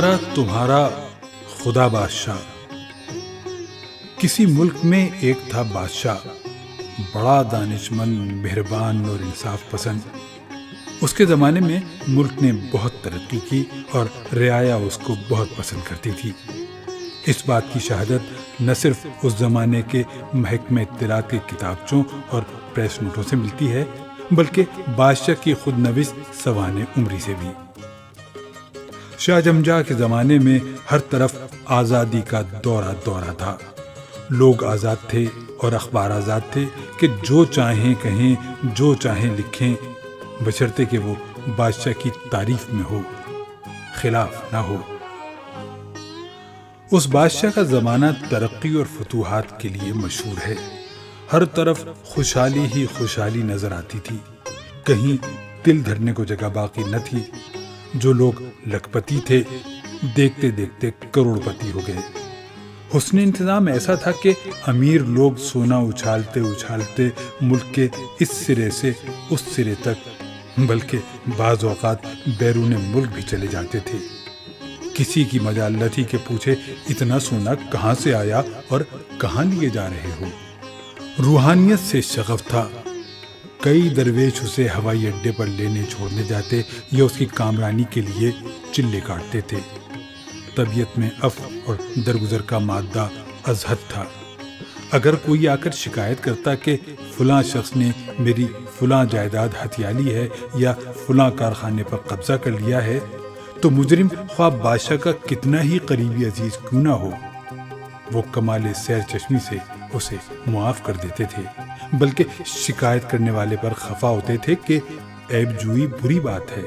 ہمارا تمہارا خدا بادشاہ. کسی ملک میں ایک تھا بادشاہ، بڑا دانشمند، مہربان اور انصاف پسند. اس کے زمانے میں ملک نے بہت ترقی کی اور رعایا اس کو بہت پسند کرتی تھی. اس بات کی شہادت نہ صرف اس زمانے کے محکمہ اطلاعات کے کتابچوں اور پریس نوٹوں سے ملتی ہے، بلکہ بادشاہ کی خود نویس سوانح عمری سے بھی. شاہ جمجا کے زمانے میں ہر طرف آزادی کا دورہ تھا. لوگ آزاد تھے اور اخبار آزاد تھے کہ جو چاہیں کہیں، جو چاہیں لکھیں، بشرطے کہ وہ بادشاہ کی تعریف میں ہو، خلاف نہ ہو. اس بادشاہ کا زمانہ ترقی اور فتوحات کے لیے مشہور ہے. ہر طرف خوشحالی ہی خوشحالی نظر آتی تھی، کہیں دل دھرنے کو جگہ باقی نہ تھی. جو لوگ لکھپتی تھے دیکھتے دیکھتے کروڑ پتی ہو گئے. حسن انتظام ایسا تھا کہ امیر لوگ سونا اچھالتے اچھالتے ملک کے اس سرے سے اس سرے تک، بلکہ بعض اوقات بیرون ملک بھی چلے جاتے تھے. کسی کی مجال نہ تھی کہ پوچھے اتنا سونا کہاں سے آیا اور کہاں لیے جا رہے ہو. روحانیت سے شغف تھا. کئی درویش اسے ہوائی اڈے پر لینے چھوڑنے جاتے یا اس کی کامرانی کے لیے چلے کاٹتے تھے. طبیعت میں عفو اور درگزر کا مادہ ازحد تھا. اگر کوئی آ کر شکایت کرتا کہ فلاں شخص نے میری فلاں جائیداد ہتھیا لی ہے یا فلاں کارخانے پر قبضہ کر لیا ہے، تو مجرم خواہ بادشاہ کا کتنا ہی قریبی عزیز کیوں نہ ہو، وہ کمال سیر چشمی سے اسے معاف کر دیتے تھے، بلکہ شکایت کرنے والے پر خفا ہوتے تھے کہ عیب جوئی بری بات ہے.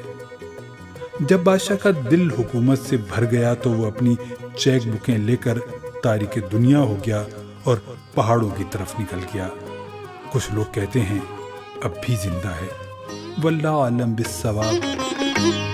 جب بادشاہ کا دل حکومت سے بھر گیا تو وہ اپنی چیک بکیں لے کر تاریک دنیا ہو گیا اور پہاڑوں کی طرف نکل گیا. کچھ لوگ کہتے ہیں اب بھی زندہ ہے. واللہ عالم بالصواب.